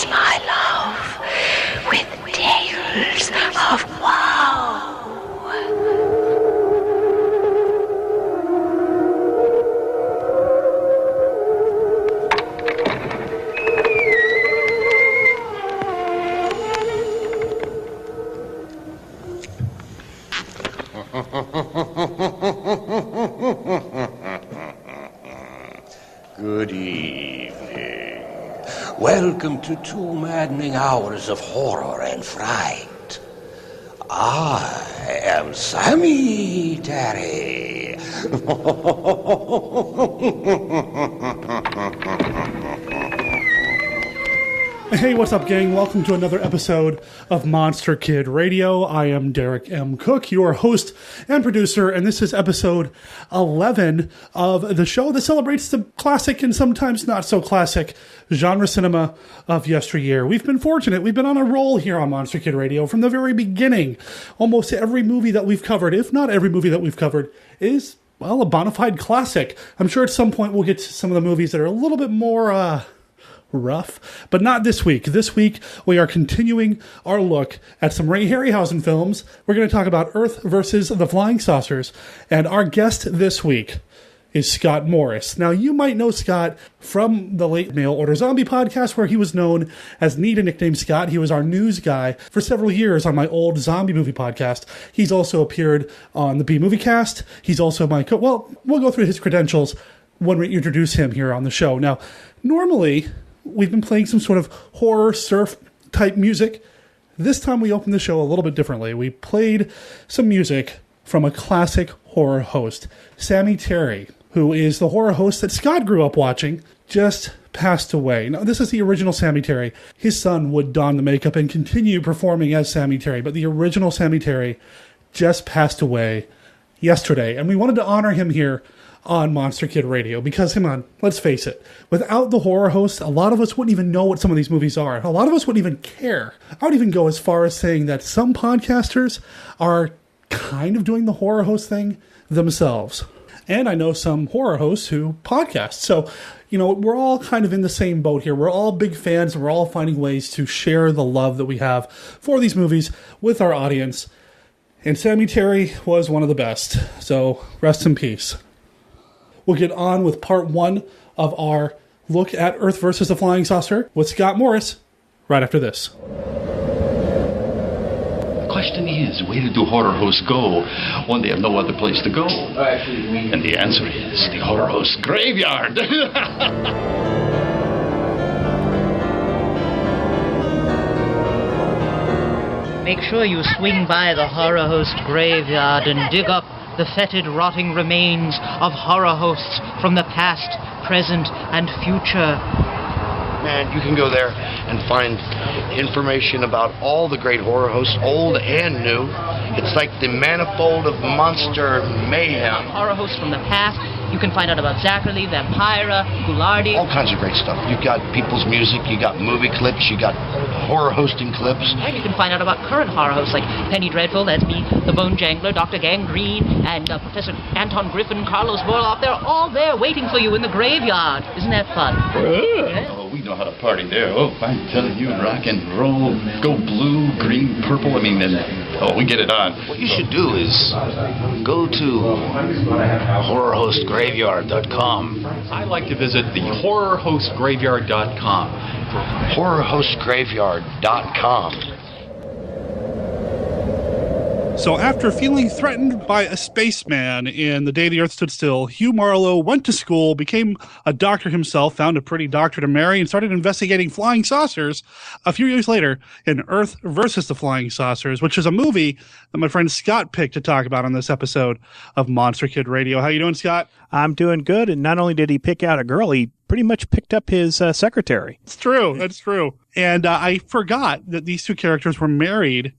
Embrace my love with tales of wow. Good evening. Welcome to 2 maddening hours of horror and fright. I am Sammy Terry. Hey, what's up, gang? Welcome to another episode of Monster Kid Radio. I am Derek M. Cook, your host and producer, and this is episode 11 of the show that celebrates the classic and sometimes not so classic genre cinema of yesteryear. We've been fortunate. We've been on a roll here on Monster Kid Radio from the very beginning. Almost every movie that we've covered, if not every movie that we've covered, is, well, a bona fide classic. I'm sure at some point we'll get to some of the movies that are a little bit more, rough, but not this week. This week, we are continuing our look at some Ray Harryhausen films. We're going to talk about Earth versus the Flying Saucers, and our guest this week is Scott Morris. Now, you might know Scott from the Late Mail Order Zombie podcast, where he was known as Need a Nickname Scott. He was our news guy for several years on my old zombie movie podcast. He's also appeared on the B-Movie Cast. He's also my well, we'll go through his credentials when we introduce him here on the show. Now, normally, we've been playing some sort of horror surf type music. This time we opened the show a little bit differently. We played some music from a classic horror host. Sammy Terry, who is the horror host that Scott grew up watching, just passed away. Now, this is the original Sammy Terry. His son would don the makeup and continue performing as Sammy Terry, but the original Sammy Terry just passed away yesterday, and we wanted to honor him here on Monster Kid Radio, because, come on, let's face it, without the horror host, a lot of us wouldn't even know what some of these movies are. A lot of us wouldn't even care. I would even go as far as saying that some podcasters are kind of doing the horror host thing themselves. And I know some horror hosts who podcast. So, we're all kind of in the same boat here. We're all big fans, and we're all finding ways to share the love that we have for these movies with our audience. And Sammy Terry was one of the best. So, rest in peace. We'll get on with part 1 of our look at Earth versus the Flying Saucer with Scott Morris right after this. The question is, where do horror hosts go when they have no other place to go? And the answer is the horror host graveyard. Make sure you swing by the horror host graveyard and dig up the fetid, rotting remains of horror hosts from the past, present, and future. Man, you can go there and find information about all the great horror hosts, old and new. It's like the manifold of monster mayhem. Horror hosts from the past. You can find out about Zachary, Vampira, Goulardi. All kinds of great stuff. You've got people's music, you got movie clips, you got horror hosting clips. And you can find out about current horror hosts like Penny Dreadful, that's me, The Bone Jangler, Dr. Gangrene, and Professor Anton Griffin, Carlos Borloff. They're all there waiting for you in the graveyard. Isn't that fun? Oh, we know how to party there. Oh, I'm telling you, rock and roll, go blue, green, purple. I mean, we get it on. What you should do is go to horrorhostgraveyard.com. I like to visit the horrorhostgraveyard.com. horrorhostgraveyard.com. So after feeling threatened by a spaceman in The Day the Earth Stood Still, Hugh Marlowe went to school, became a doctor himself, found a pretty doctor to marry, and started investigating flying saucers a few years later in Earth versus the Flying Saucers, which is a movie that my friend Scott picked to talk about on this episode of Monster Kid Radio. How you doing, Scott? I'm doing good, and not only did he pick out a girl, he pretty much picked up his secretary. It's true. That's true. And I forgot that these two characters were married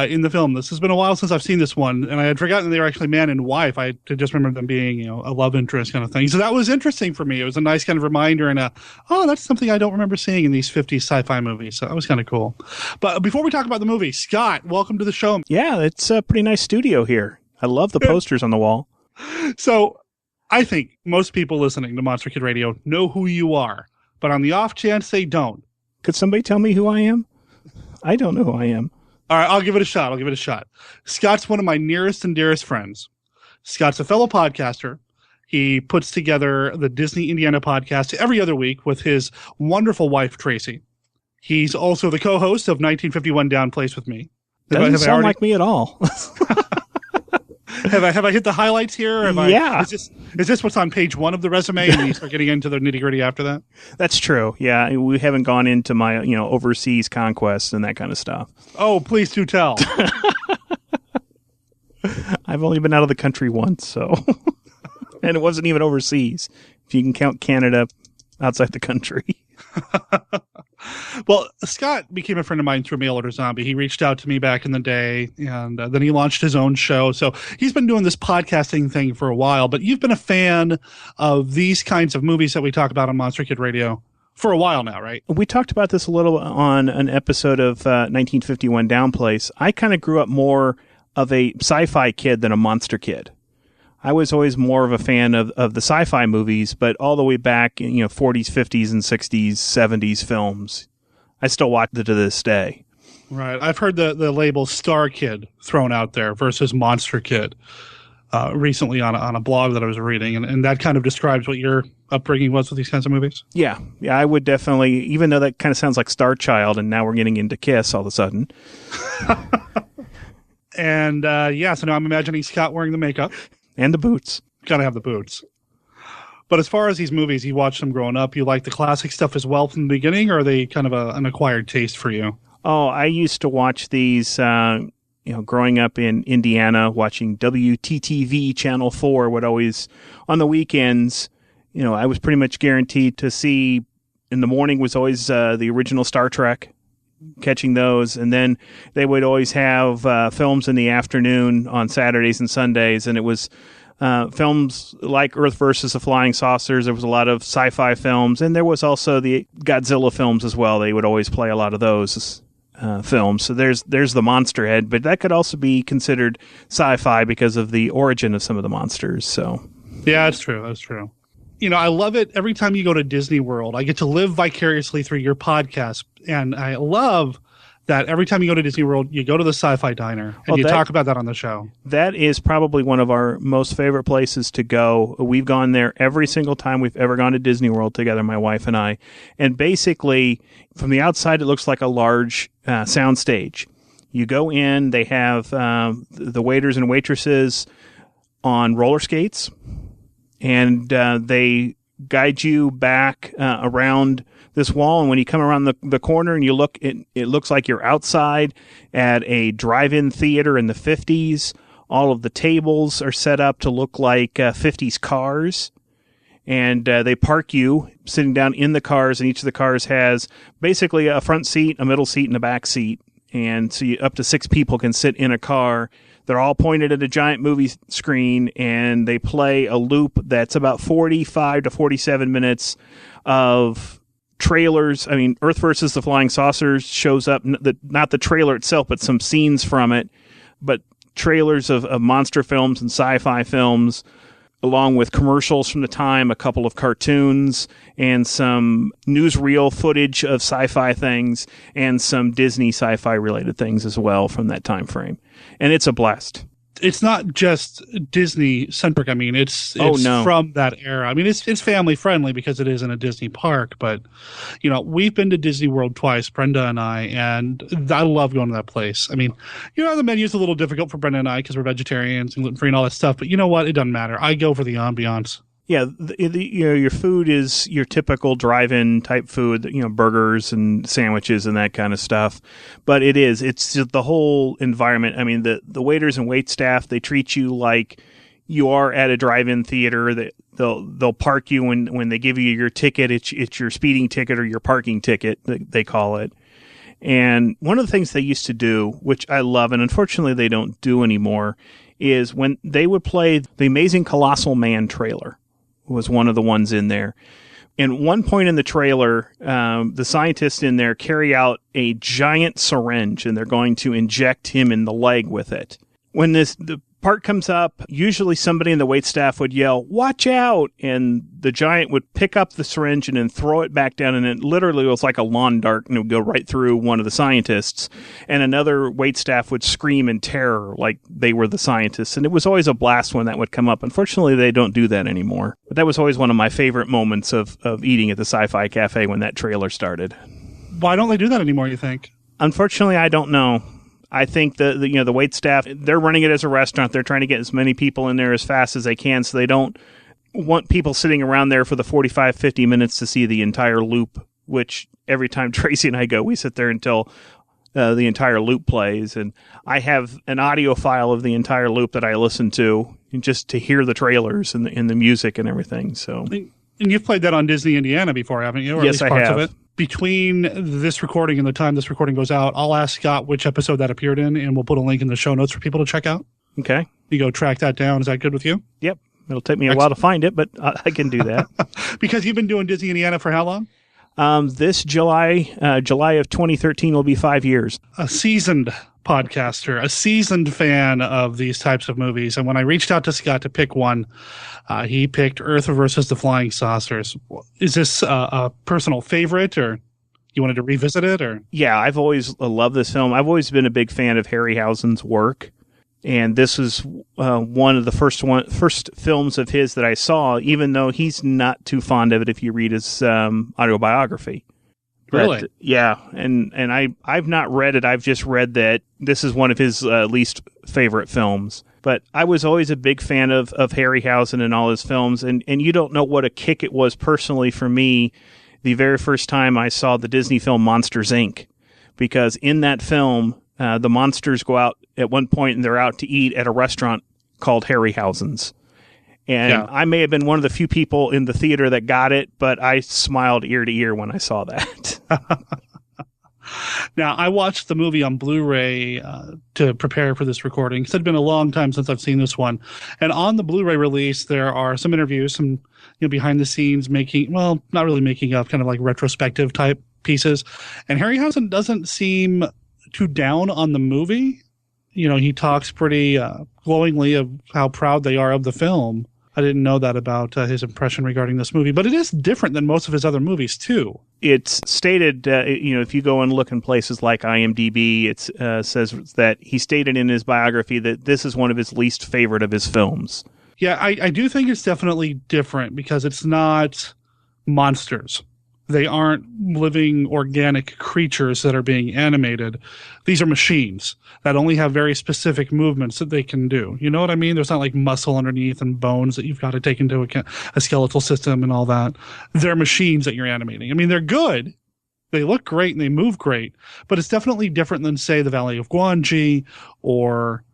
in the film. This has been a while since I've seen this one, and I had forgotten they were actually man and wife. I just remember them being, a love interest kind of thing. So that was interesting for me. It was a nice kind of reminder, and that's something I don't remember seeing in these 50s sci-fi movies. So that was kind of cool. But before we talk about the movie, Scott, welcome to the show. Yeah, it's a pretty nice studio here. I love the posters on the wall. So I think most people listening to Monster Kid Radio know who you are, but on the off chance they don't, Could somebody tell me who I am? I don't know who I am. All right, I'll give it a shot. Scott's one of my nearest and dearest friends. Scott's a fellow podcaster. He puts together the Disney Indiana podcast every other week with his wonderful wife, Tracy. He's also the co-host of 1951 Down Place with me. Doesn't sound like me at all. Have I hit the highlights here? Yeah. Is this what's on page 1 of the resume, and you start getting into the nitty-gritty after that? That's true. Yeah, we haven't gone into my overseas conquests and that kind of stuff. Oh, please do tell. I've only been out of the country once, so and it wasn't even overseas. If you can count Canada outside the country. Well, Scott became a friend of mine through Mail Order Zombie. He reached out to me back in the day, and then he launched his own show. So he's been doing this podcasting thing for a while, but you've been a fan of these kinds of movies that we talk about on Monster Kid Radio for a while now, right? We talked about this a little on an episode of 1951 Down Place. I kind of grew up more of a sci-fi kid than a monster kid. I was always more of a fan of the sci-fi movies, but all the way back in 40s, 50s, and 60s, 70s films, I still watch it to this day. Right. I've heard the label Star Kid thrown out there versus Monster Kid recently on a blog that I was reading, and that kind of describes what your upbringing was with these kinds of movies. Yeah, I would definitely, even though that kind of sounds like Star Child, and now we're getting into Kiss all of a sudden. And so now I'm imagining Scott wearing the makeup. And the boots. Gotta have the boots. But as far as these movies, you watched them growing up. You like the classic stuff as well from the beginning, or are they kind of an acquired taste for you? Oh, I used to watch these, growing up in Indiana, watching WTTV Channel 4 would always, on the weekends, I was pretty much guaranteed to see, in the morning was always the original Star Trek, catching those, and then they would always have films in the afternoon on Saturdays and Sundays, and it was films like Earth versus the Flying Saucers. There was a lot of sci-fi films, and there was also the Godzilla films as well. They would always play a lot of those films. So there's the monster head, but that could also be considered sci-fi because of the origin of some of the monsters. So yeah, that's true. I love it every time you go to Disney World. I get to live vicariously through your podcast, and I love that every time you go to Disney World, you go to the Sci-Fi Diner, and you talk about that on the show. That is probably one of our most favorite places to go. We've gone there every single time we've ever gone to Disney World together, my wife and I. And basically, from the outside, it looks like a large sound stage. You go in, they have the waiters and waitresses on roller skates, and they guide you back around this wall. And when you come around the corner and you look, it looks like you're outside at a drive-in theater in the 50s. All of the tables are set up to look like 50s cars. And they park you sitting down in the cars, and each of the cars has basically a front seat, a middle seat, and a back seat. And so up to 6 people can sit in a car. They're all pointed at a giant movie screen, and they play a loop that's about 45 to 47 minutes of trailers. I mean, Earth versus the Flying Saucers shows up, not the trailer itself, but some scenes from it, but trailers of monster films and sci-fi films, along with commercials from the time, a couple of cartoons, and some newsreel footage of sci-fi things, and some Disney sci-fi related things as well from that time frame. And it's a blast. It's not just Disney centric. I mean, it's from that era. I mean, it's family friendly because it is in a Disney park. But, we've been to Disney World twice, Brenda and I, and I love going to that place. I mean, the menu's a little difficult for Brenda and I because we're vegetarians and gluten free and all that stuff. But you know what? It doesn't matter. I go for the ambiance. Yeah, your food is your typical drive-in type food, burgers and sandwiches and that kind of stuff. But it's just the whole environment. I mean, the waiters and wait staff, they treat you like you are at a drive-in theater. They'll park you when they give you your ticket. It's your speeding ticket or your parking ticket, they call it. And one of the things they used to do, which I love, and unfortunately they don't do anymore, is when they would play the Amazing Colossal Man trailer. Was one of the ones in there. And one point in the trailer, the scientists in there carry out a giant syringe, and they're going to inject him in the leg with it. When the part comes up, usually somebody in the waitstaff would yell, "Watch out!" And the giant would pick up the syringe and then throw it back down, and it literally was like a lawn dart, and it would go right through one of the scientists. And another waitstaff would scream in terror like they were the scientists. And it was always a blast when that would come up. Unfortunately, they don't do that anymore. But that was always one of my favorite moments of eating at the Sci-Fi Cafe when that trailer started. Why don't they do that anymore, you think? Unfortunately, I don't know. I think the waitstaff, they're running it as a restaurant. They're trying to get as many people in there as fast as they can, so they don't want people sitting around there for the 45, 50 minutes to see the entire loop, which every time Tracy and I go, we sit there until the entire loop plays. And I have an audio file of the entire loop that I listen to just to hear the trailers and the music and everything. So, and you've played that on Disney Indiana before, haven't you? Or yes, at least I have. Of it? Between this recording and the time this recording goes out, I'll ask Scott which episode that appeared in, and we'll put a link in the show notes for people to check out. Okay. You go track that down. Is that good with you? Yep. It'll take me a while to find it, but I can do that. Because you've been doing Disney Indiana for how long? This July of 2013 will be 5 years. A seasoned podcaster, a seasoned fan of these types of movies. And when I reached out to Scott to pick one, he picked Earth versus the Flying Saucers. Is this a personal favorite, or you wanted to revisit it? Or yeah, I've always loved this film. I've always been a big fan of Harryhausen's work. And this was one of the first films of his that I saw, even though he's not too fond of it if you read his autobiography. Really? But, yeah, and I've not read it. I've just read that this is one of his least favorite films. But I was always a big fan of Harryhausen and all his films, and you don't know what a kick it was personally for me the very first time I saw the Disney film Monsters, Inc., because in that film, the monsters go out at one point and they're out to eat at a restaurant called Harryhausen's. And yeah. I may have been one of the few people in the theater that got it, but I smiled ear to ear when I saw that. Now, I watched the movie on Blu-ray to prepare for this recording. It's been a long time since I've seen this one. And on the Blu-ray release, there are some interviews, some behind the scenes not really making up, kind of like retrospective type pieces. And Harryhausen doesn't seem too down on the movie. He talks pretty glowingly of how proud they are of the film. I didn't know that about his impression regarding this movie, but it is different than most of his other movies too. It's stated, if you go and look in places like IMDb, it says that he stated in his biography that this is one of his least favorite of his films. Yeah, I do think it's definitely different because it's not monsters. They aren't living organic creatures that are being animated. These are machines that only have very specific movements that they can do. You know what I mean? There's not like muscle underneath and bones that you've got to take into account, a skeletal system and all that. They're machines that you're animating. I mean, they're good. They look great and they move great, but it's definitely different than, say, the Valley of Guanji or...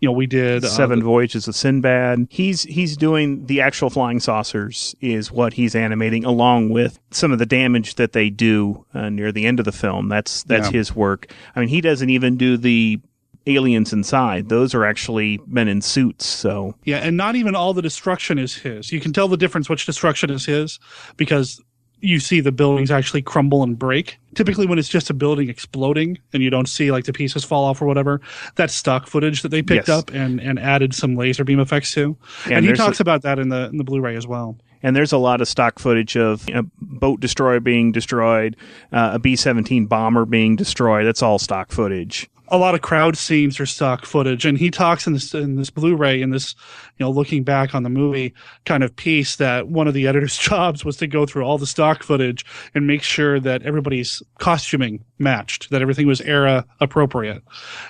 we did Seven Voyages of Sinbad. He's doing the actual flying saucers is what he's animating, along with some of the damage that they do near the end of the film. That's his work. I mean, he doesn't even do the aliens inside. Those are actually men in suits. So yeah, and not even all the destruction is his. You can tell the difference which destruction is his because you see the buildings actually crumble and break. Typically when it's just a building exploding and you don't see like the pieces fall off or whatever, that's stock footage that they picked up and added some laser beam effects to. And he talks about that in the Blu-ray as well. And there's a lot of stock footage of a boat destroyer being destroyed, a B-17 bomber being destroyed. That's all stock footage. A lot of crowd scenes are stock footage, and he talks in this Blu-ray, in this, looking back on the movie kind of piece, that one of the editor's jobs was to go through all the stock footage and make sure that everybody's costuming matched, that everything was era appropriate.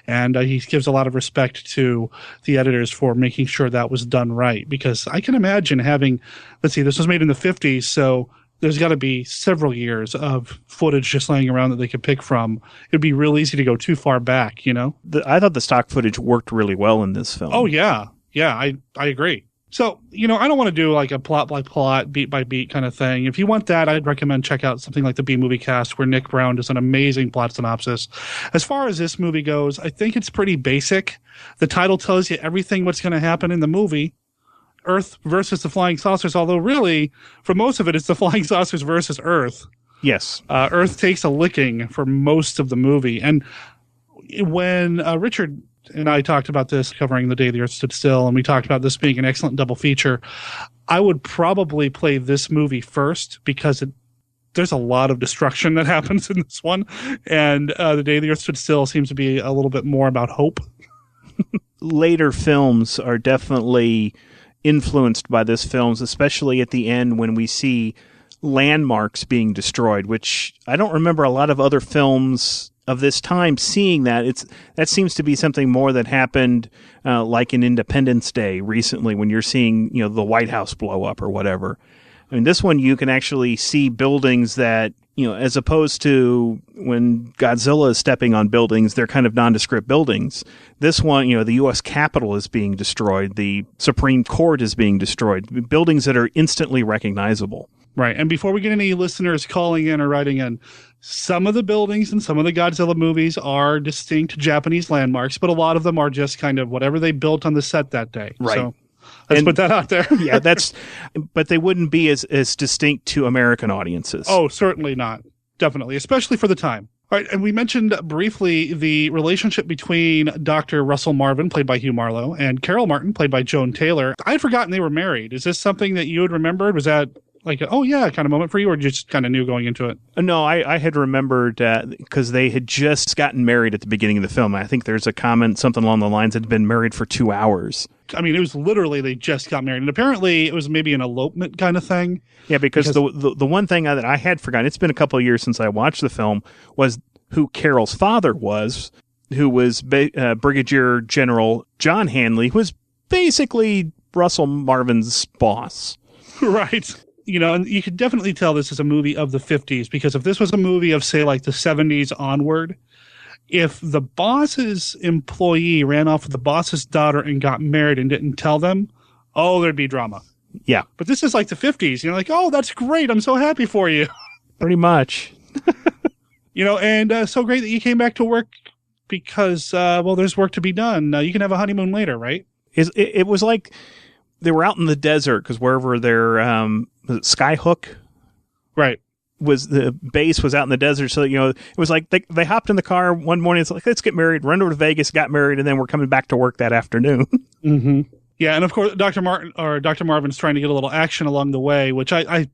And he gives a lot of respect to the editors for making sure that was done right, because I can imagine having, this was made in the 50s, so there's got to be several years of footage just laying around that they could pick from. It'd be real easy to go too far back, I thought the stock footage worked really well in this film. Oh, yeah. Yeah, I agree. So, I don't want to do like a plot by plot, beat by beat kind of thing. If you want that, I'd recommend check out something like the B-Movie Cast, where Nick Brown does an amazing plot synopsis. As far as this movie goes, I think it's pretty basic. The title tells you everything what's going to happen in the movie. Earth versus the Flying Saucers, although really, for most of it, it's the Flying Saucers versus Earth. Yes. Earth takes a licking for most of the movie. And when Richard and I talked about this covering The Day the Earth Stood Still, and we talked about this being an excellent double feature. I would probably play this movie first because there's a lot of destruction that happens in this one, and The Day the Earth Stood Still seems to be a little bit more about hope. Later films are definitely influenced by this film, especially at the end when we see landmarks being destroyed, which I don't remember a lot of other films of this time seeing that. That seems to be something more that happened like in Independence Day recently, when you're seeing, the White House blow up or whatever. I mean, this one you can actually see buildings that, as opposed to when Godzilla is stepping on buildings, they're kind of nondescript buildings. This one, the U.S. Capitol is being destroyed. The Supreme Court is being destroyed. Buildings that are instantly recognizable. Right. And before we get any listeners calling in or writing in, some of the buildings in some of the Godzilla movies are distinct Japanese landmarks, but a lot of them are just kind of whatever they built on the set that day. Right. So let's put that out there. Yeah, but they wouldn't be as distinct to American audiences. Oh, certainly not. Definitely, especially for the time. All right, and we mentioned briefly the relationship between Dr. Russell Marvin, played by Hugh Marlowe, and Carol Martin, played by Joan Taylor. I had forgotten they were married. Is this something that you had remembered? Was that like a, oh yeah, kind of moment for you, or you just kind of knew going into it? No, I had remembered because they had just gotten married at the beginning of the film. I think there's a comment, something along the lines, had been married for 2 hours. I mean, it was literally they just got married, and apparently it was maybe an elopement kind of thing. Yeah, because the one thing that I had forgotten, it's been a couple of years since I watched the film, was who Carol's father was, who was Brigadier General John Hanley, who was basically Russell Marvin's boss. Right. And you could definitely tell this is a movie of the 50s, because if this was a movie of, say, like the 70s onward, if the boss's employee ran off with the boss's daughter and got married and didn't tell them, there'd be drama. Yeah. But this is like the 50s. You're like, oh, that's great. I'm so happy for you. Pretty much. And so great that you came back to work because, there's work to be done. You can have a honeymoon later, right? It was like they were out in the desert, because wherever their Skyhook, right, was the base was out in the desert. So, it was like they hopped in the car one morning. It's like, let's get married, run over to Vegas, got married, and then we're coming back to work that afternoon. Mm-hmm. Yeah. And of course, Dr. Marvin's trying to get a little action along the way, which I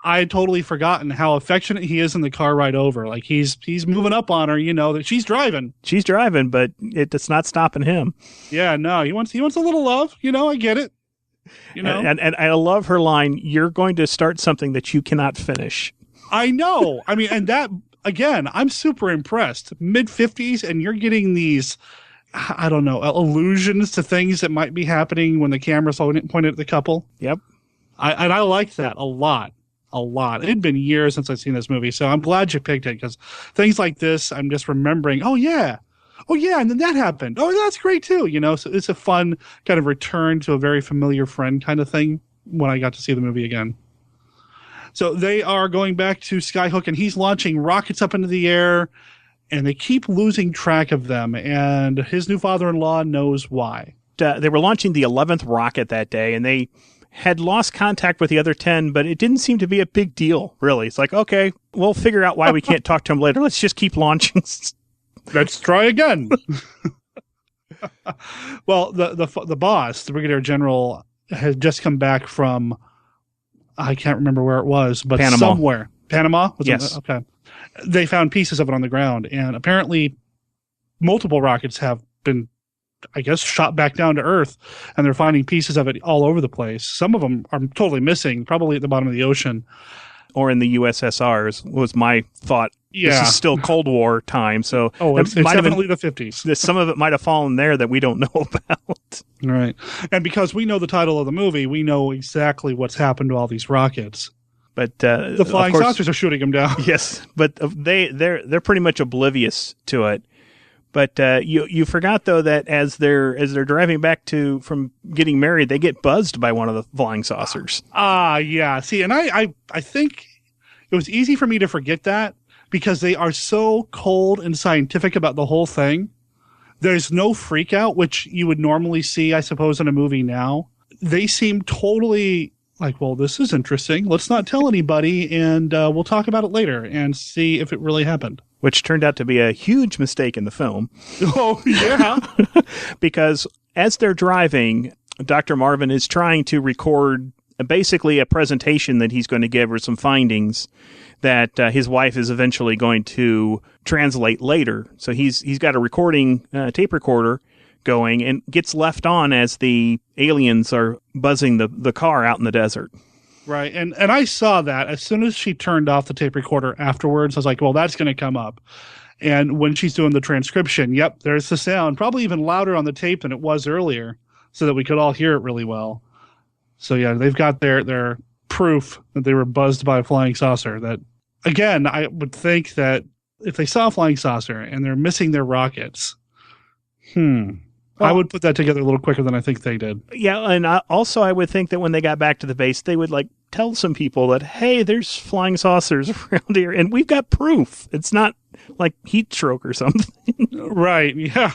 had totally forgotten how affectionate he is in the car ride over. Like he's moving up on her, that she's driving. She's driving, but it's not stopping him. Yeah, no, he wants a little love. I get it. And I love her line, "You're going to start something that you cannot finish." I know. I mean, and that, again, I'm super impressed. Mid-50s, and you're getting these, I don't know, allusions to things that might be happening when the camera's pointed at the couple. Yep. I liked that a lot. It had been years since I've seen this movie, so I'm glad you picked it, because things like this, I'm just remembering, oh yeah, and then that happened. Oh, that's great too, so it's a fun kind of return to a very familiar friend kind of thing when I got to see the movie again. So they are going back to Skyhook, and he's launching rockets up into the air, and they keep losing track of them, and his new father-in-law knows why. They were launching the 11th rocket that day, and they had lost contact with the other 10, but it didn't seem to be a big deal, really. It's like, okay, we'll figure out why we can't talk to him later. Let's just keep launching. Let's try again. Well, the boss, the Brigadier General, had just come back from, I can't remember where it was, but Panama. Somewhere. Panama? Yes. Okay. They found pieces of it on the ground, and apparently multiple rockets have been, I guess, shot back down to Earth, and they're finding pieces of it all over the place. Some of them are totally missing, probably at the bottom of the ocean. Or in the USSRs, was my thought. Yeah. This is still Cold War time, so it's definitely the 50s. Some of it might have fallen there that we don't know about. Right. And because we know the title of the movie, we know exactly what's happened to all these rockets. But the flying saucers are shooting them down. Yes, but they're pretty much oblivious to it. But you forgot, though, that as they're driving back from getting married, they get buzzed by one of the flying saucers. Yeah. See, and I think it was easy for me to forget that, because they are so cold and scientific about the whole thing. There's no freak out, which you would normally see, I suppose, in a movie now. They seem totally like, well, this is interesting. Let's not tell anybody, and we'll talk about it later and see if it really happened. which turned out to be a huge mistake in the film. Oh, yeah. Because as they're driving, Dr. Marvin is trying to record basically a presentation that he's going to give, or some findings that his wife is eventually going to translate later. So he's got a recording tape recorder going, and gets left on as the aliens are buzzing the car out in the desert. Right. And I saw that as soon as she turned off the tape recorder afterwards. I was like, well, that's going to come up. And when she's doing the transcription, yep, there's the sound, probably even louder on the tape than it was earlier, so that we could all hear it really well. So yeah, they've got their proof that they were buzzed by a flying saucer. That, again, I would think that if they saw a flying saucer and they're missing their rockets, I would put that together a little quicker than I think they did. Yeah, and I would think that when they got back to the base, they would tell some people that, hey, there's flying saucers around here, and we've got proof. It's not like heat stroke or something. Right, yeah.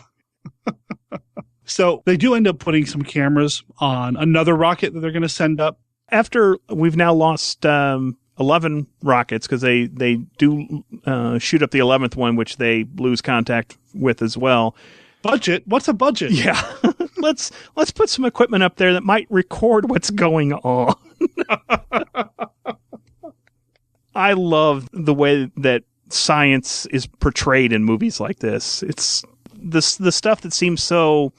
So they do end up putting some cameras on another rocket that they're going to send up. After we've now lost 11 rockets, because they do shoot up the 11th one, which they lose contact with as well. Budget? What's a budget? Yeah. Let's put some equipment up there that might record what's going on. I love the way that science is portrayed in movies like this. It's the stuff that seems so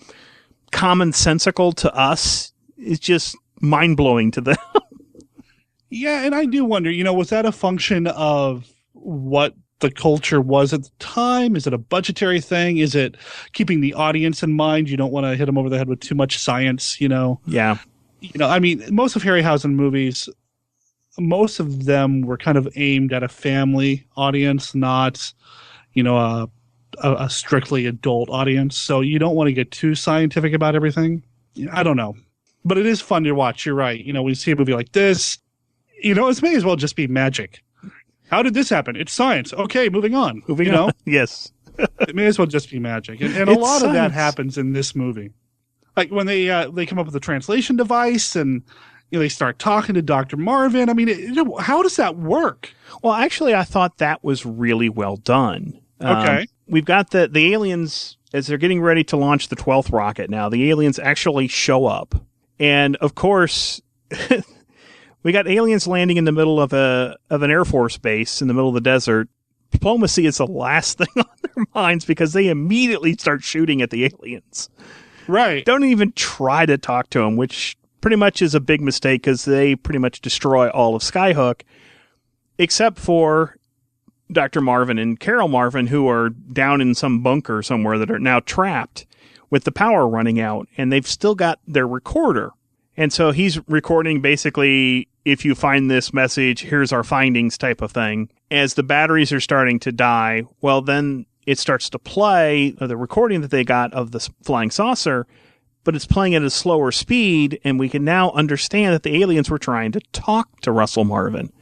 commonsensical to us is just mind-blowing to them. Yeah, and I do wonder, was that a function of what the culture was at the time? Is it a budgetary thing? Is it keeping the audience in mind? You don't want to hit them over the head with too much science, Yeah. I mean, most of Harryhausen movies, most of them were kind of aimed at a family audience, not, a strictly adult audience. So you don't want to get too scientific about everything. I don't know. But it is fun to watch. You're right. When you see a movie like this, it may as well just be magic. How did this happen? It's science. Okay, moving on. Moving on. Yes. It may as well just be magic. And a lot of that happens in this movie. Like when they come up with a translation device and they start talking to Dr. Marvin. I mean, how does that work? Well, actually, I thought that was really well done. Okay. We've got the aliens, as they're getting ready to launch the 12th rocket now, the aliens actually show up. And, of course, we got aliens landing in the middle of an Air Force base in the middle of the desert. Diplomacy is the last thing on their minds because they immediately start shooting at the aliens. Right. Don't even try to talk to them, which pretty much is a big mistake because they pretty much destroy all of Skyhook, except for Dr. Marvin and Carol Marvin, who are down in some bunker somewhere that are now trapped with the power running out, and they've still got their recorder. And so he's recording basically, if you find this message, here's our findings type of thing. As the batteries are starting to die, well, then it starts to play the recording that they got of the flying saucer, but it's playing at a slower speed, and we can now understand that the aliens were trying to talk to Russell Marvin.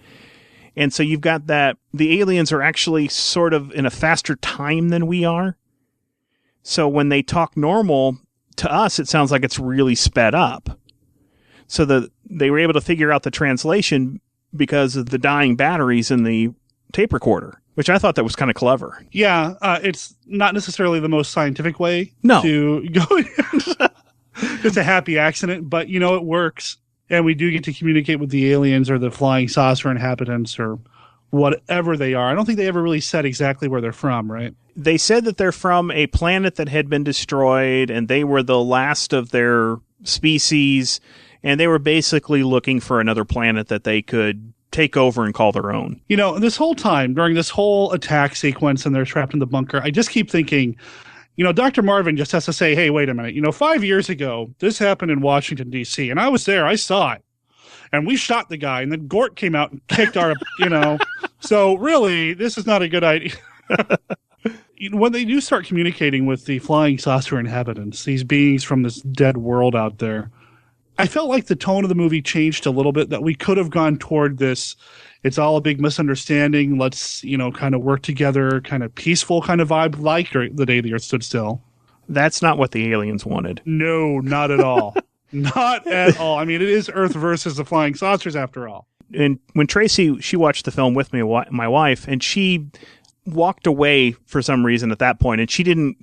And so you've got that the aliens are actually sort of in a faster time than we are. So when they talk normal, to us, it sounds like it's really sped up. So they were able to figure out the translation because of the dying batteries in the tape recorder, which I thought that was kind of clever. Yeah, it's not necessarily the most scientific way to go. It's a happy accident, but it works. And we do get to communicate with the aliens or the flying saucer inhabitants or whatever they are. I don't think they ever really said exactly where they're from, right? They said that they're from a planet that had been destroyed, and they were the last of their species, and they were basically looking for another planet that they could take over and call their own. This whole time, during this whole attack sequence and they're trapped in the bunker, I just keep thinking, Dr. Marvin just has to say, hey, wait a minute. 5 years ago, this happened in Washington, D.C., and I was there. I saw it. And we shot the guy, and then Gort came out and kicked our, So really, this is not a good idea. When they do start communicating with the flying saucer inhabitants, these beings from this dead world out there, I felt like the tone of the movie changed a little bit, that we could have gone toward this, it's all a big misunderstanding, let's, kind of work together, kind of peaceful kind of vibe, like The Day the Earth Stood Still. That's not what the aliens wanted. No, not at all. Not at all. I mean, it is Earth versus the flying saucers after all. And when Tracy, she watched the film with me, my wife, and she walked away for some reason at that point, and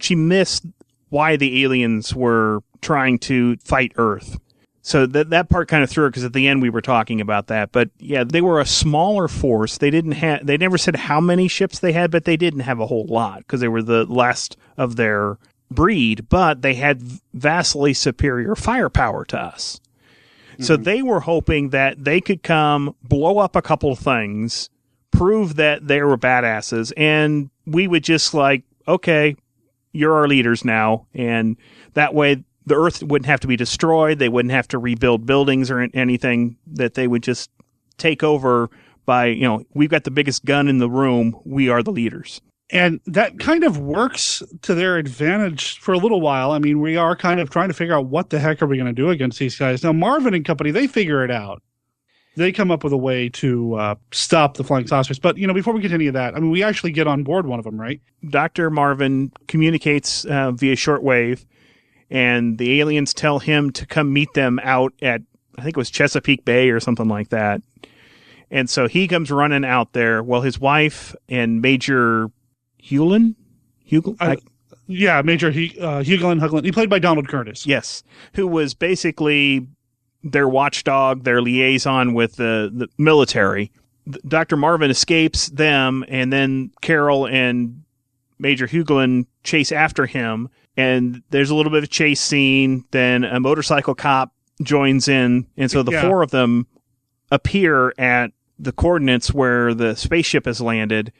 she missed why the aliens were trying to fight Earth. So that part kind of threw her, because at the end we were talking about that. But yeah, they were a smaller force. They never said how many ships they had, but they didn't have a whole lot because they were the last of their breed, but they had vastly superior firepower to us. Mm-hmm. So they were hoping that they could come, blow up a couple of things, prove that they were badasses, and we would just like, okay, you're our leaders now. And that way the Earth wouldn't have to be destroyed. They wouldn't have to rebuild buildings or anything, that they would just take over by, we've got the biggest gun in the room. We are the leaders. And that kind of works to their advantage for a little while. I mean, we are kind of trying to figure out what the heck are we going to do against these guys. Now, Marvin and company, they figure it out. They come up with a way to stop the flying saucers. But, before we get to any of that, I mean, we actually get on board one of them, right? Dr. Marvin communicates via shortwave, and the aliens tell him to come meet them out at, I think it was Chesapeake Bay or something like that. And so he comes running out there. Well, his wife and Major Hughlin? Major Hughlin. He played by Donald Curtis. Yes. Who was basically their watchdog, their liaison with the military. Dr. Marvin escapes them, and then Carol and Major Hughlin chase after him. And there's a little bit of a chase scene. Then a motorcycle cop joins in. And so the four of them appear at the coordinates where the spaceship has landed.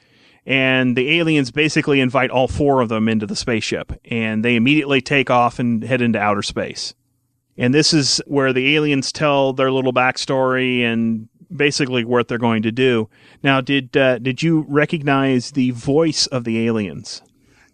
And the aliens basically invite all four of them into the spaceship. And they immediately take off and head into outer space. And this is where the aliens tell their little backstory and basically what they're going to do. Now, did you recognize the voice of the aliens?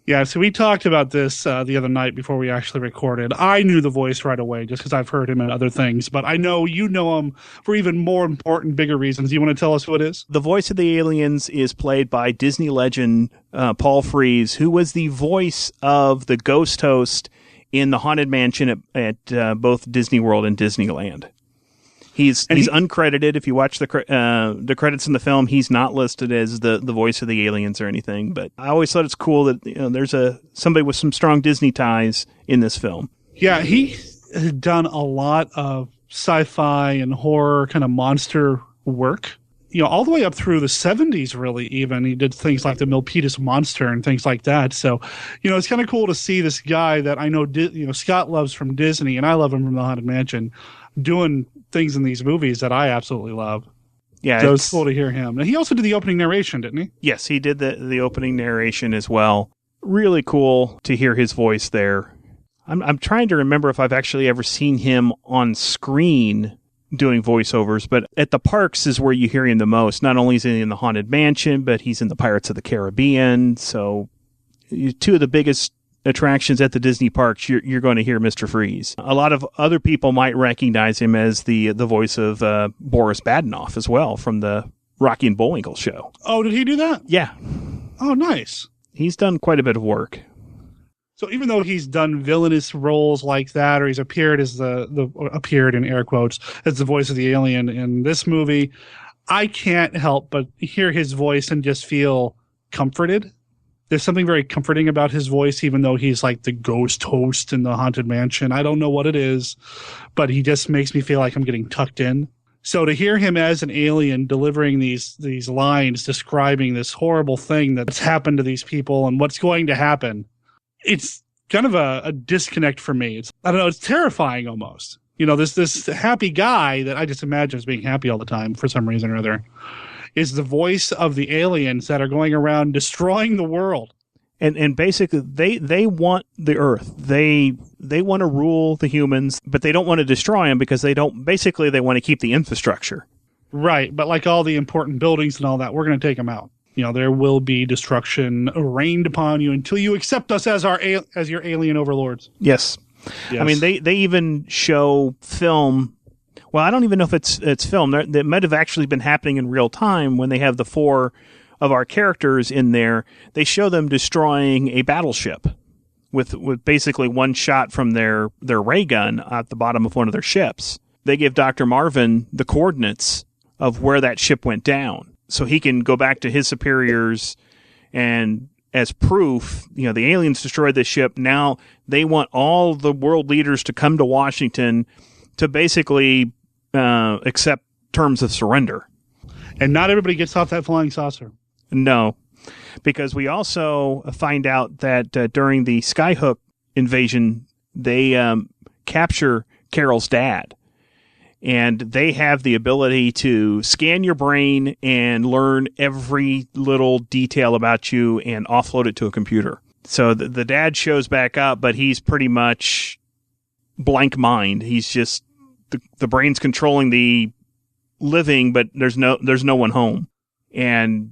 Yeah, so we talked about this the other night before we actually recorded. I knew the voice right away just because I've heard him in other things, but I know you know him for even more important, bigger reasons. You want to tell us who it is? The voice of the aliens is played by Disney legend Paul Frees, who was the voice of the ghost host in the Haunted Mansion at both Disney World and Disneyland. He's uncredited. If you watch the credits in the film, he's not listed as the voice of the aliens or anything. But I always thought it's cool that there's somebody with some strong Disney ties in this film. Yeah, he had done a lot of sci-fi and horror kind of monster work. All the way up through the 70s, really, even. He did things like the Milpitas Monster and things like that. So, it's kind of cool to see this guy that I know, Scott loves from Disney, and I love him from the Haunted Mansion, doing things in these movies that I absolutely love. Yeah, so it's cool to hear him. And he also did the opening narration, didn't he? Yes, he did the opening narration as well. Really cool to hear his voice there. I'm trying to remember if I've actually ever seen him on screen doing voiceovers, but at the parks is where you hear him the most. Not only is he in the Haunted Mansion, but he's in the Pirates of the Caribbean. So two of the biggest attractions at the Disney parks, you're going to hear Mr. Freeze. A lot of other people might recognize him as the voice of Boris Badenoff as well from the Rocky and Bullwinkle show. Oh, did he do that? Yeah. Oh, nice. He's done quite a bit of work. So even though he's done villainous roles like that, or he's appeared as appeared in air quotes as the voice of the alien in this movie, I can't help but hear his voice and just feel comforted. There's something very comforting about his voice, even though he's like the ghost host in the Haunted Mansion. I don't know what it is, but he just makes me feel like I'm getting tucked in. So to hear him as an alien delivering these lines describing this horrible thing that's happened to these people and what's going to happen, it's kind of a disconnect for me. I don't know, it's terrifying almost. This happy guy that I just imagine as being happy all the time for some reason or other is the voice of the aliens that are going around destroying the world. And basically they want the Earth. They want to rule the humans, but they don't want to destroy them because they want to keep the infrastructure. Right, but like all the important buildings and all that, we're going to take them out. There will be destruction rained upon you until you accept us as your alien overlords. Yes. I mean, they even show film. Well, I don't even know if it's film. That might have actually been happening in real time when they have the four of our characters in there. They show them destroying a battleship with basically one shot from their ray gun at the bottom of one of their ships. They give Dr. Marvin the coordinates of where that ship went down, so he can go back to his superiors And as proof, the aliens destroyed this ship. Now they want all the world leaders to come to Washington to basically accept terms of surrender. And not everybody gets off that flying saucer. No, because we also find out that during the Skyhook invasion, they capture Carol's dad. And they have the ability to scan your brain and learn every little detail about you and offload it to a computer. So the dad shows back up, but he's pretty much blank mind. He's just the brain's controlling the living, but there's no one home. And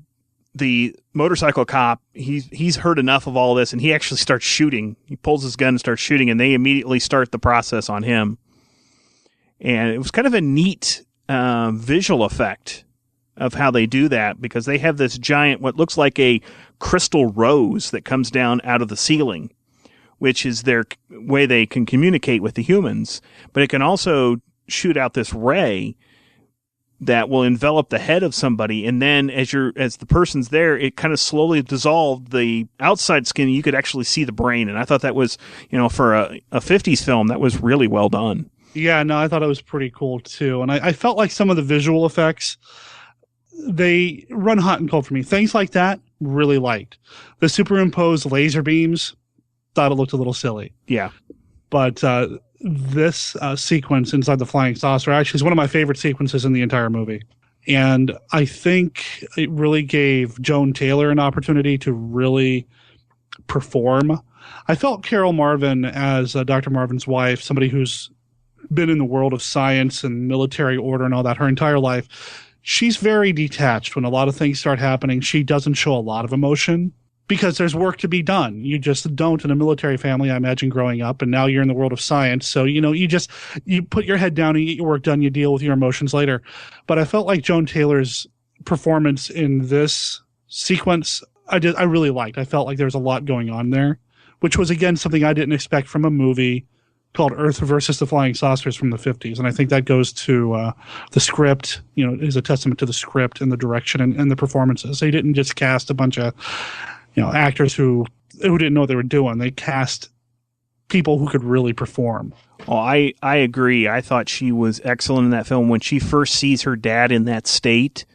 the motorcycle cop, he's heard enough of all this, and he actually starts shooting. He pulls his gun and starts shooting, and they immediately start the process on him. And it was kind of a neat visual effect of how they do that, because they have this giant, what looks like a crystal rose that comes down out of the ceiling, which is their way they can communicate with the humans. But it can also shoot out this ray that will envelop the head of somebody, and then as the person's there, it kind of slowly dissolved the outside skin. You could actually see the brain, and I thought that was, for a 50s film, that was really well done. Yeah, no, I thought it was pretty cool too. And I felt like some of the visual effects, they run hot and cold for me. Things like that, really liked. The superimposed laser beams, thought it looked a little silly. Yeah. But this sequence inside the flying saucer actually is one of my favorite sequences in the entire movie. And I think it really gave Joan Taylor an opportunity to really perform. I felt Carol Marvin as Dr. Marvin's wife, somebody who's been in the world of science and military order and all that her entire life. She's very detached. When a lot of things start happening, she doesn't show a lot of emotion because there's work to be done. You just don't in a military family, I imagine, growing up. And now you're in the world of science. So, you put your head down and you get your work done. You deal with your emotions later. But I felt like Joan Taylor's performance in this sequence, I really liked. I felt like there was a lot going on there, which was, again, something I didn't expect from a movie called Earth versus the Flying Saucers from the 50s. And I think that goes to the script, is a testament to the script and the direction and the performances. They didn't just cast a bunch of, actors who didn't know what they were doing. They cast people who could really perform. Oh, I agree. I thought she was excellent in that film. When she first sees her dad in that state,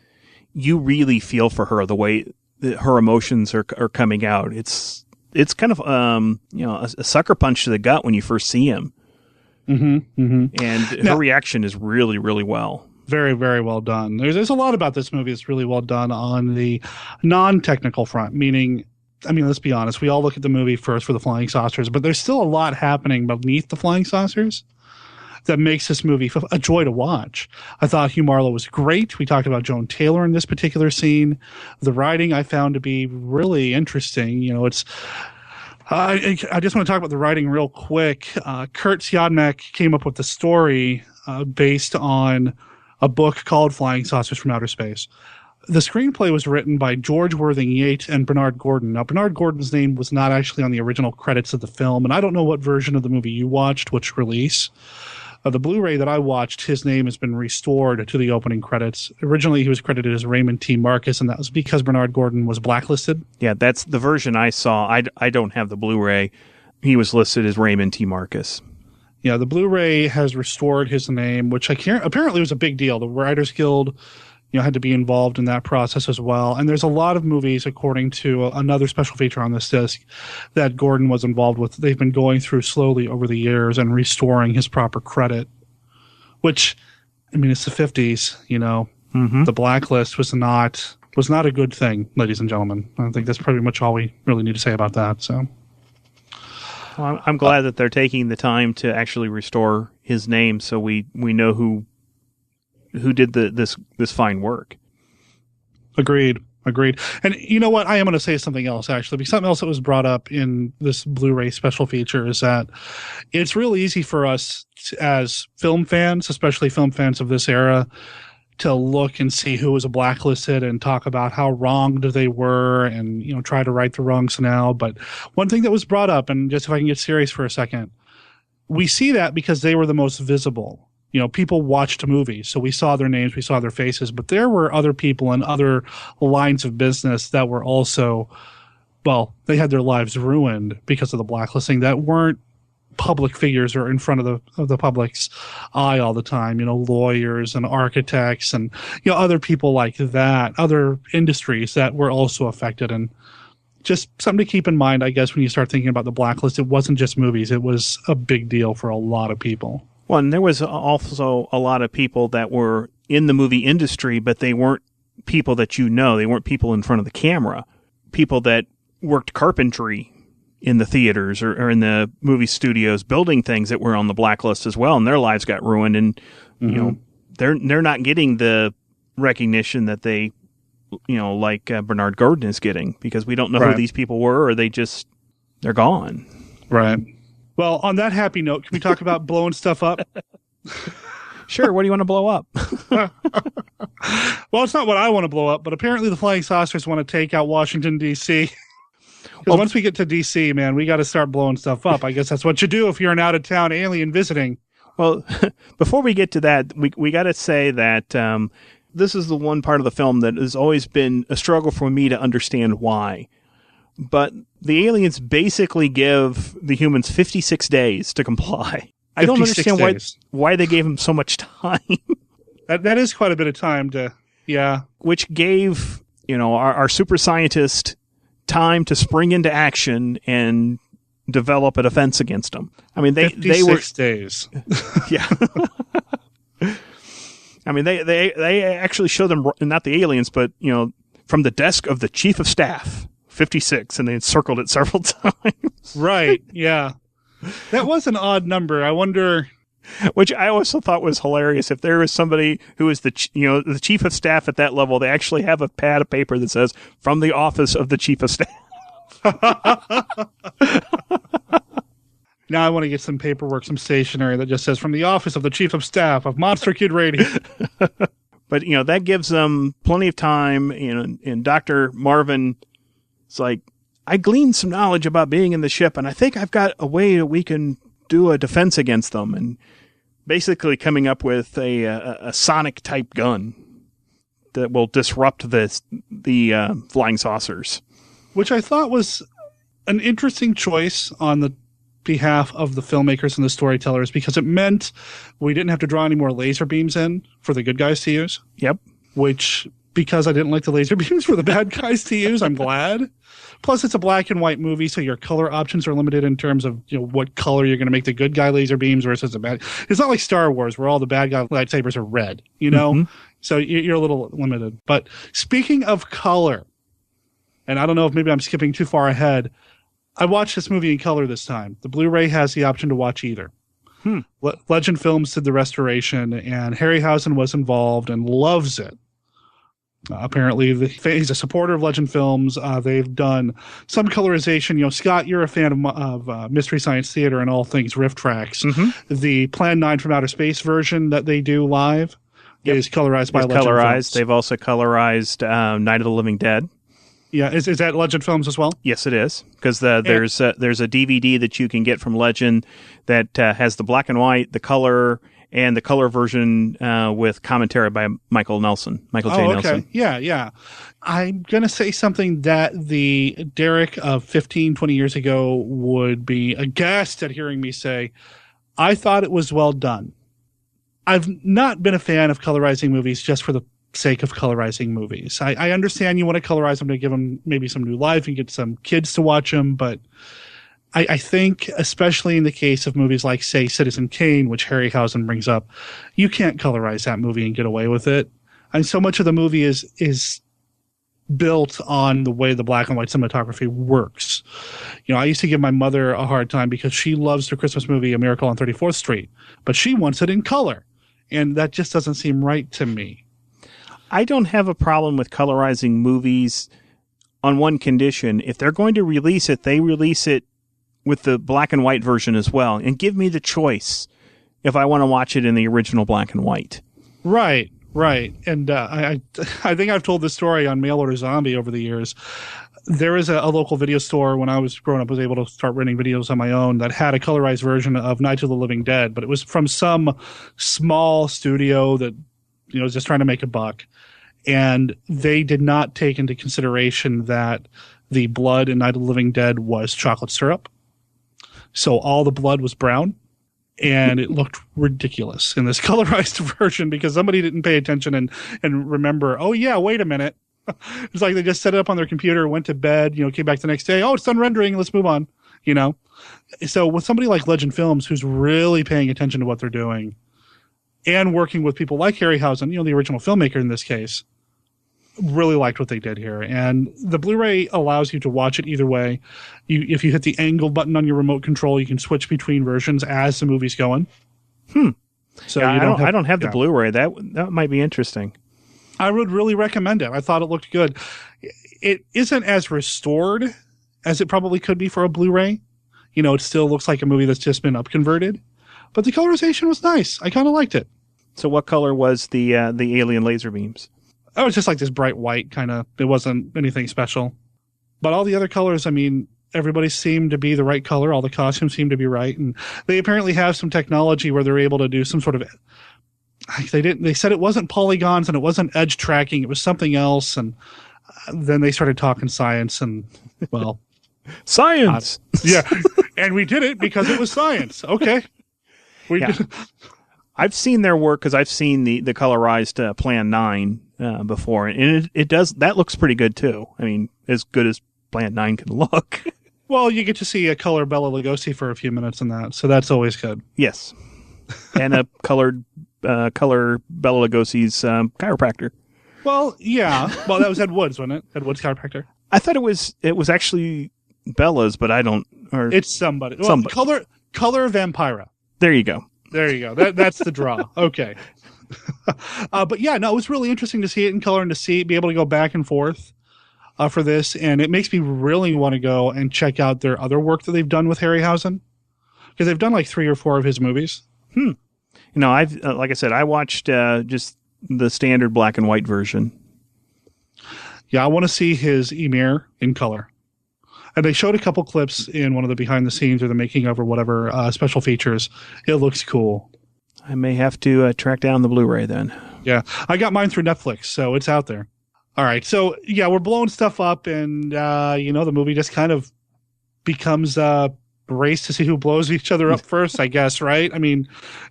you really feel for her, the way that her emotions are coming out. It's kind of, a sucker punch to the gut when you first see him. Mm-hmm, mm-hmm. And her reaction is really, really well. Very, very well done. There's a lot about this movie that's really well done on the non-technical front, meaning, let's be honest, we all look at the movie first for the flying saucers, but there's still a lot happening beneath the flying saucers that makes this movie a joy to watch. I thought Hugh Marlowe was great. We talked about Joan Taylor in this particular scene. The writing I found to be really interesting. I just want to talk about the writing real quick. Kurt Siodmak came up with the story based on a book called Flying Saucers from Outer Space. The screenplay was written by George Worthing Yates and Bernard Gordon. Now, Bernard Gordon's name was not actually on the original credits of the film, and I don't know what version of the movie you watched, which release. The Blu-ray that I watched, his name has been restored to the opening credits. Originally, he was credited as Raymond T. Marcus, and that was because Bernard Gordon was blacklisted. Yeah, that's the version I saw. I don't have the Blu-ray. He was listed as Raymond T. Marcus. Yeah, the Blu-ray has restored his name, which apparently was a big deal. The Writers Guild, had to be involved in that process as well. And there's a lot of movies, according to another special feature on this disc, that Gordon was involved with. They've been going through slowly over the years and restoring his proper credit, which, it's the 50s, Mm-hmm. The blacklist was not a good thing, ladies and gentlemen. I think that's pretty much all we really need to say about that. So, well, I'm glad that they're taking the time to actually restore his name, so we know who did this fine work. Agreed. And you know what? I am going to say something else, actually, because something else that was brought up in this Blu-ray special feature is that it's real easy for us as film fans, especially film fans of this era, to look and see who was blacklisted and talk about how wronged they were and, try to right the wrongs now. But one thing that was brought up, and just if I can get serious for a second, we see that because they were the most visible. People watched movies, so we saw their names, we saw their faces, but there were other people in other lines of business that were also well, they had their lives ruined because of the blacklisting that weren't public figures or in front of the public's eye all the time, lawyers and architects and, other people like that, other industries that were also affected. And just something to keep in mind, I guess, when you start thinking about the blacklist, it wasn't just movies. It was a big deal for a lot of people. Well, and there was also a lot of people that were in the movie industry, but they weren't people that they weren't people in front of the camera, people that worked carpentry in the theaters or in the movie studios building things that were on the blacklist as well, and their lives got ruined. And they're not getting the recognition that they like Bernard Gordon is getting, because we don't know who these people were, or they're gone. Right. Well, on that happy note, can we talk about blowing stuff up? Sure. What do you want to blow up? Well, it's not what I want to blow up, but apparently the flying saucers want to take out Washington, D.C. Because once we get to D.C., man, we got to start blowing stuff up. I guess that's what you do if you're an out-of-town alien visiting. Well, before we get to that, we got to say that this is the one part of the film that has always been a struggle for me to understand why. But the aliens basically give the humans 56 days to comply. I don't understand why they gave them so much time. That is quite a bit of time to, yeah. Which gave, our super scientist time to spring into action and develop a defense against them. I mean, they were 56 days. Yeah. I mean, they actually show them, not the aliens, but, from the desk of the chief of staff, 56, and they encircled it several times. Right. Yeah. That was an odd number. I wonder. Which I also thought was hilarious. If there was somebody who is the chief of staff at that level, they actually have a pad of paper that says, from the office of the chief of staff. Now I want to get some paperwork, some stationery that just says, from the office of the chief of staff of Monster Kid Radio. But, that gives them plenty of time. And Dr. Marvin is like, I gleaned some knowledge about being in the ship, and I think I've got a way that we can do a defense against them. And basically coming up with a sonic type gun that will disrupt the flying saucers. Which I thought was an interesting choice on the behalf of the filmmakers and the storytellers, because it meant we didn't have to draw any more laser beams in for the good guys to use. Yep. Which, because I didn't like the laser beams for the bad guys to use, I'm glad. Plus, it's a black and white movie, so your color options are limited in terms of what color you're going to make the good guy laser beams versus the bad. It's not like Star Wars, where all the bad guy lightsabers are red, Mm-hmm. So you're a little limited. But speaking of color, and I don't know if maybe I'm skipping too far ahead, I watched this movie in color this time. The Blu-ray has the option to watch either. Legend Films did the restoration, and Harryhausen was involved and loves it. Apparently, he's a supporter of Legend Films. They've done some colorization. Scott, you're a fan of Mystery Science Theater and all things riff tracks. Mm-hmm. The Plan 9 from Outer Space version that they do live is colorized by Legend Films. They've also colorized Night of the Living Dead. Yeah, is that Legend Films as well? Yes, it is, because there's a DVD that you can get from Legend that has the black and white, the color, and the color version with commentary by Michael J. Nelson. Yeah. I'm going to say something that the Derek of 15, 20 years ago would be aghast at hearing me say. I thought it was well done. I've not been a fan of colorizing movies just for the sake of colorizing movies. I understand you want to colorize them to give them maybe some new life and get some kids to watch them, but I think, especially in the case of movies like, say, Citizen Kane, which Harryhausen brings up, you can't colorize that movie and get away with it. And so much of the movie is built on the way the black and white cinematography works. I used to give my mother a hard time because she loves the Christmas movie A Miracle on 34th Street, but she wants it in color, and that just doesn't seem right to me. I don't have a problem with colorizing movies on one condition. If they're going to release it, they release it with the black and white version as well, and give me the choice if I want to watch it in the original black and white. Right. And I think I've told this story on Mail Order Zombie over the years. There is a local video store when I was growing up, was able to start renting videos on my own that had a colorized version of Night of the Living Dead, but it was from some small studio that was just trying to make a buck. And they did not take into consideration that the blood in Night of the Living Dead was chocolate syrup. So all the blood was brown, and it looked ridiculous in this colorized version because somebody didn't pay attention and remember, oh yeah, wait a minute. It's like they just set it up on their computer, went to bed, came back the next day. Oh, it's done rendering. Let's move on, So with somebody like Legend Films, who's really paying attention to what they're doing and working with people like Harryhausen, the original filmmaker in this case, really liked what they did here. And the Blu-ray allows you to watch it either way. If you hit the angle button on your remote control, you can switch between versions as the movie's going. So yeah, I don't have the Blu-ray. That might be interesting. I would really recommend it. I thought it looked good. It isn't as restored as it probably could be for a Blu-ray. It still looks like a movie that's just been upconverted. But the colorization was nice. I kind of liked it. So what color was the alien laser beams? Oh, it was just like this bright white kind of. It wasn't anything special. But all the other colors, everybody seemed to be the right color. All the costumes seemed to be right. And they apparently have some technology where they're able to do some sort of... They said it wasn't polygons and it wasn't edge tracking. It was something else. And then they started talking science and, well... Science! Yeah. And we did it because it was science. Okay. I've seen their work because I've seen the colorized Plan 9 before. And that looks pretty good too. As good as Plan 9 can look. Well, you get to see a color Bela Lugosi for a few minutes in that. So that's always good. Yes. And a color Bela Lugosi's chiropractor. Well, yeah. Well, that was Ed Wood's, wasn't it? Ed Wood's chiropractor. I thought it was actually Bella's, but I don't. Or it's somebody. Well, somebody. Color Vampira. There you go. That's the draw. Okay. But yeah, no, it was really interesting to see it in color and to be able to go back and forth for this, and it makes me really want to go and check out their other work that they've done with Harryhausen, because they've done like 3 or 4 of his movies. I've like I said, I watched just the standard black and white version. Yeah, I want to see his Ymir in color. And they showed a couple clips in one of the behind the scenes or the making of or whatever special features. It looks cool. I may have to track down the Blu-ray then. Yeah, I got mine through Netflix, so it's out there. All right, so yeah, we're blowing stuff up, and the movie just kind of becomes a race to see who blows each other up first, I guess, right?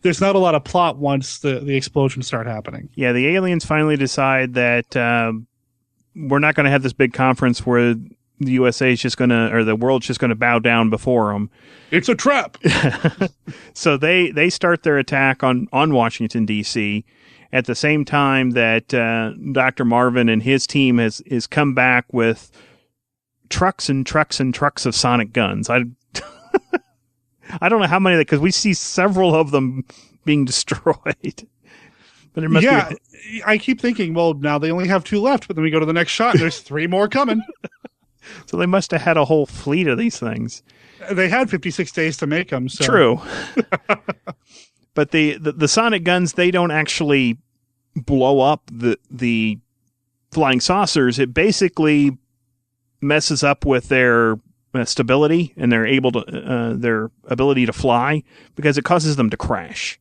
There's not a lot of plot once the explosions start happening. Yeah, the aliens finally decide that we're not going to have this big conference where the USA is just going to, or the world's just going to bow down before them. It's a trap. So they start their attack on Washington, D.C. at the same time that Dr. Marvin and his team has come back with trucks and trucks and trucks of sonic guns. I don't know how many, because we see several of them being destroyed. But it must be. I keep thinking, well, now they only have 2 left, but then we go to the next shot and there's 3 more coming. So they must have had a whole fleet of these things. They had 56 days to make them. So. True. But the sonic guns, they don't actually blow up the flying saucers. It basically messes up with their stability and their ability to fly, because it causes them to crash.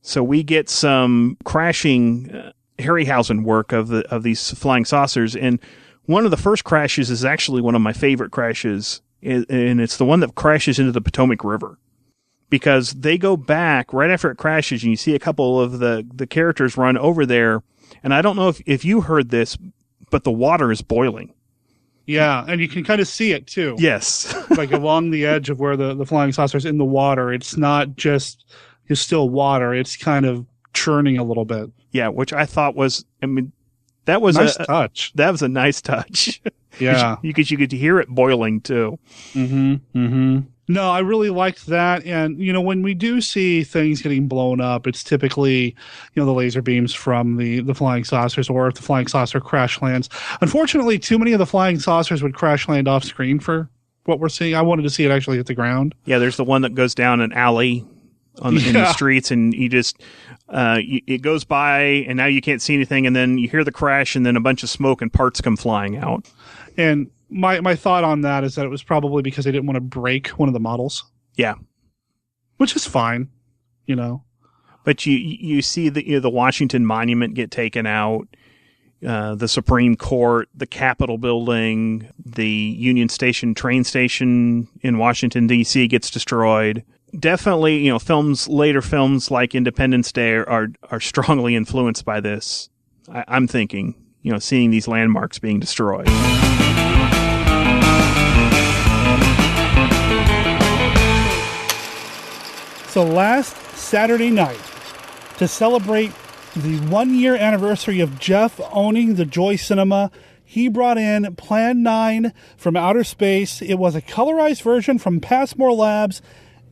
So we get some crashing Harryhausen work of these flying saucers, and one of the first crashes is actually one of my favorite crashes, and it's the one that crashes into the Potomac River, because they go back right after it crashes, and you see a couple of the characters run over there, and I don't know if you heard this, but the water is boiling. Yeah, and you can kind of see it too. Yes. Like along the edge of where the flying saucer's in the water. It's not just still water. It's kind of churning a little bit. Yeah, which I thought was, that was nice touch. That was a nice touch. Yeah. Because you could hear it boiling too. Mm-hmm. Mm-hmm. No, I really liked that. And, when we do see things getting blown up, it's typically, the laser beams from the flying saucers, or if the flying saucer crash lands. Unfortunately, too many of the flying saucers would crash land off screen for what we're seeing. I wanted to see it actually hit the ground. Yeah, there's the one that goes down an alley in the streets, and you just, it goes by, and now you can't see anything, and then you hear the crash, and then a bunch of smoke and parts come flying out. And my thought on that is that it was probably because they didn't want to break one of the models. Yeah. Which is fine, But you see the Washington Monument get taken out. the Supreme Court, the Capitol building, the Union Station train station in Washington, D.C. gets destroyed. Definitely, later films like Independence Day are strongly influenced by this. I'm thinking, seeing these landmarks being destroyed. So last Saturday night, to celebrate the 1-year anniversary of Jeff owning the Joy Cinema, he brought in Plan 9 from outer space. It was a colorized version from Passmore Labs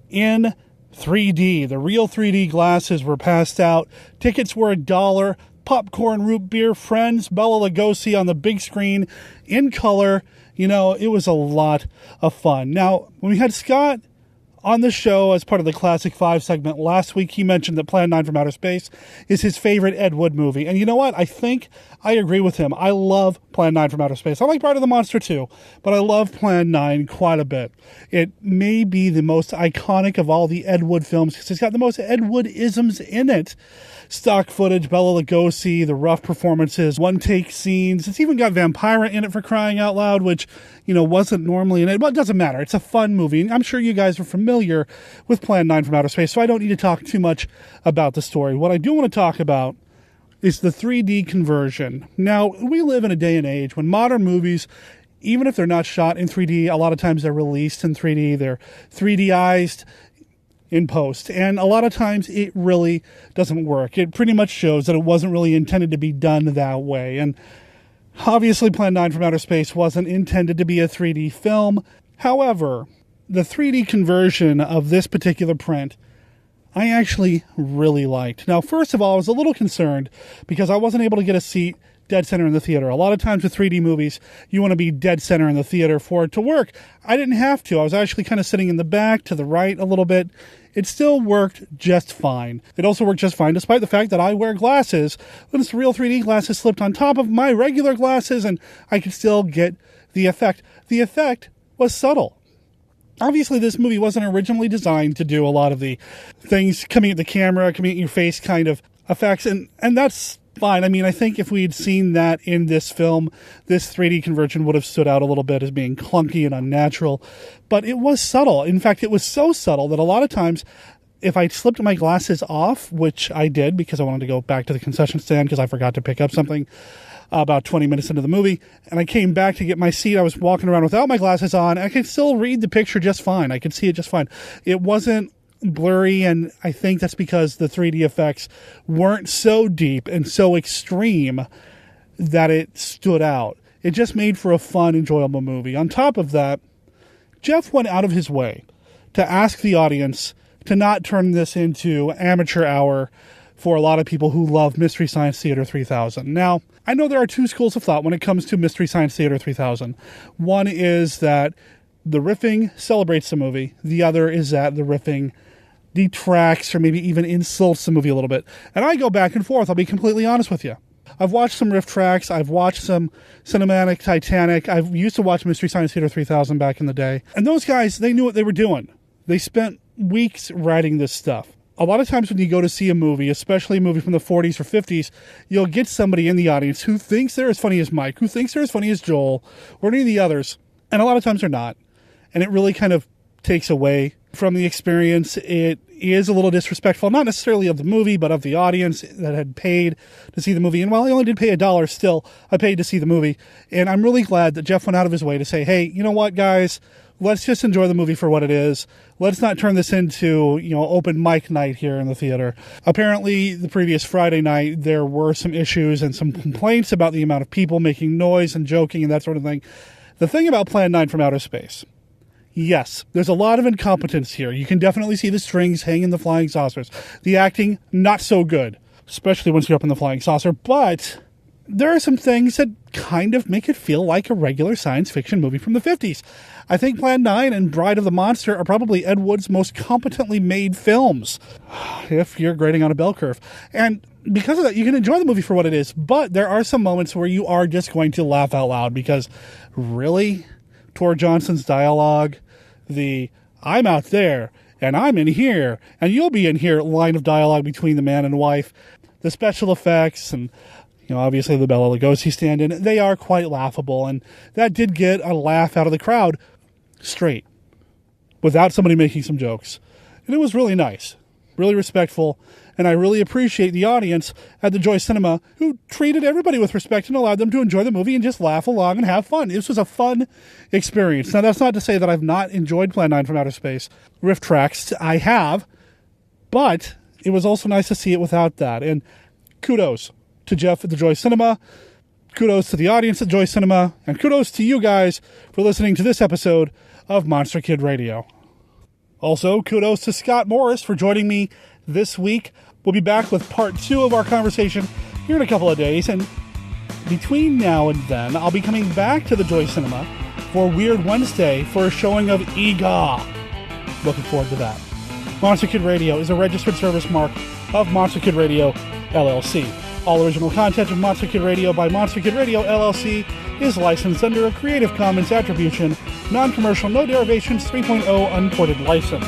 in 3D. The real 3D glasses were passed out. Tickets were $1. Popcorn, root beer, friends, Bela Lugosi on the big screen in color. It was a lot of fun. Now, when we had Scott on the show as part of the Classic 5 segment last week, he mentioned that Plan 9 from Outer Space is his favorite Ed Wood movie. And you know what? I think I agree with him. I love Plan 9 from Outer Space. I like Bride of the Monster too, but I love Plan 9 quite a bit. It may be the most iconic of all the Ed Wood films because it's got the most Ed Wood-isms in it. Stock footage, Bela Lugosi, the rough performances, one-take scenes. It's even got Vampira in it, for crying out loud, which, wasn't normally in it. But it doesn't matter. It's a fun movie. And I'm sure you guys are familiar with Plan 9 from Outer Space, so I don't need to talk too much about the story. What I do want to talk about is the 3D conversion. Now, we live in a day and age when modern movies, even if they're not shot in 3D, a lot of times they're released in 3D. They're 3Dized in post, and a lot of times it really doesn't work. It pretty much shows that it wasn't really intended to be done that way, and obviously Plan 9 from Outer Space wasn't intended to be a 3D film. However, the 3D conversion of this particular print I actually really liked. Now, first of all, I was a little concerned because I wasn't able to get a seat dead center in the theater. A lot of times with 3D movies, you want to be dead center in the theater for it to work. I didn't have to. I was actually kind of sitting in the back to the right a little bit. It still worked just fine. It also worked just fine despite the fact that I wear glasses. When it's real 3D glasses slipped on top of my regular glasses and I could still get the effect. The effect was subtle. Obviously, this movie wasn't originally designed to do a lot of the things coming at the camera, coming at your face kind of effects, and that's fine. I mean, I think if we'd seen that in this film, this 3D conversion would have stood out a little bit as being clunky and unnatural, but it was subtle. In fact, it was so subtle that a lot of times, if I slipped my glasses off, which I did because I wanted to go back to the concession stand because I forgot to pick up something about 20 minutes into the movie, and I came back to get my seat, I was walking around without my glasses on, I could still read the picture just fine. I could see it just fine. It wasn't blurry, and I think that's because the 3D effects weren't so deep and so extreme that it stood out. It just made for a fun, enjoyable movie. On top of that, Jeff went out of his way to ask the audience to not turn this into amateur hour for a lot of people who love Mystery Science Theater 3000. Now, I know there are two schools of thought when it comes to Mystery Science Theater 3000. One is that the riffing celebrates the movie. The other is that the riffing detracts or maybe even insults the movie a little bit. And I go back and forth, I'll be completely honest with you. I've watched some riff tracks, I've watched some Cinematic Titanic, I used to watch Mystery Science Theater 3000 back in the day. And those guys, they knew what they were doing. They spent weeks writing this stuff. A lot of times when you go to see a movie, especially a movie from the 40s or 50s, you'll get somebody in the audience who thinks they're as funny as Mike, who thinks they're as funny as Joel, or any of the others. And a lot of times they're not. And it really kind of takes away from the experience. It is a little disrespectful, not necessarily of the movie, but of the audience that had paid to see the movie. And while I only did pay $1, still, I paid to see the movie. And I'm really glad that Jeff went out of his way to say, hey, you know what, guys? Let's just enjoy the movie for what it is. Let's not turn this into, open mic night here in the theater. Apparently, the previous Friday night, there were some issues and some complaints about the amount of people making noise and joking and that sort of thing. The thing about Plan 9 from Outer Space, yes, there's a lot of incompetence here. You can definitely see the strings hanging in the flying saucers. The acting, not so good, especially once you're up in the flying saucer, but there are some things that kind of make it feel like a regular science fiction movie from the 50s. I think Plan 9 and Bride of the Monster are probably Ed Wood's most competently made films, if you're grading on a bell curve. And because of that, you can enjoy the movie for what it is, but there are some moments where you are just going to laugh out loud because, really? Tor Johnson's dialogue, the I'm out there, and I'm in here, and you'll be in here line of dialogue between the man and wife, the special effects, and obviously the Bela Lugosi stand-in, they are quite laughable, and that did get a laugh out of the crowd straight, without somebody making some jokes. And it was really nice, really respectful, and I really appreciate the audience at the Joy Cinema who treated everybody with respect and allowed them to enjoy the movie and just laugh along and have fun. This was a fun experience. Now, that's not to say that I've not enjoyed Plan 9 from Outer Space. Riff Tracks, I have, but it was also nice to see it without that. And kudos to Jeff at the Joy Cinema, kudos to the audience at Joy Cinema, and kudos to you guys for listening to this episode of Monster Kid Radio. Also, kudos to Scott Morris for joining me this week. We'll be back with part 2 of our conversation here in a couple of days, and between now and then, I'll be coming back to the Joy Cinema for Weird Wednesday for a showing of Egaw. Looking forward to that. Monster Kid Radio is a registered service mark of Monster Kid Radio, LLC. All original content of Monster Kid Radio by Monster Kid Radio, LLC is licensed under a Creative Commons Attribution, Non-Commercial, No Derivations 3.0 Unported license.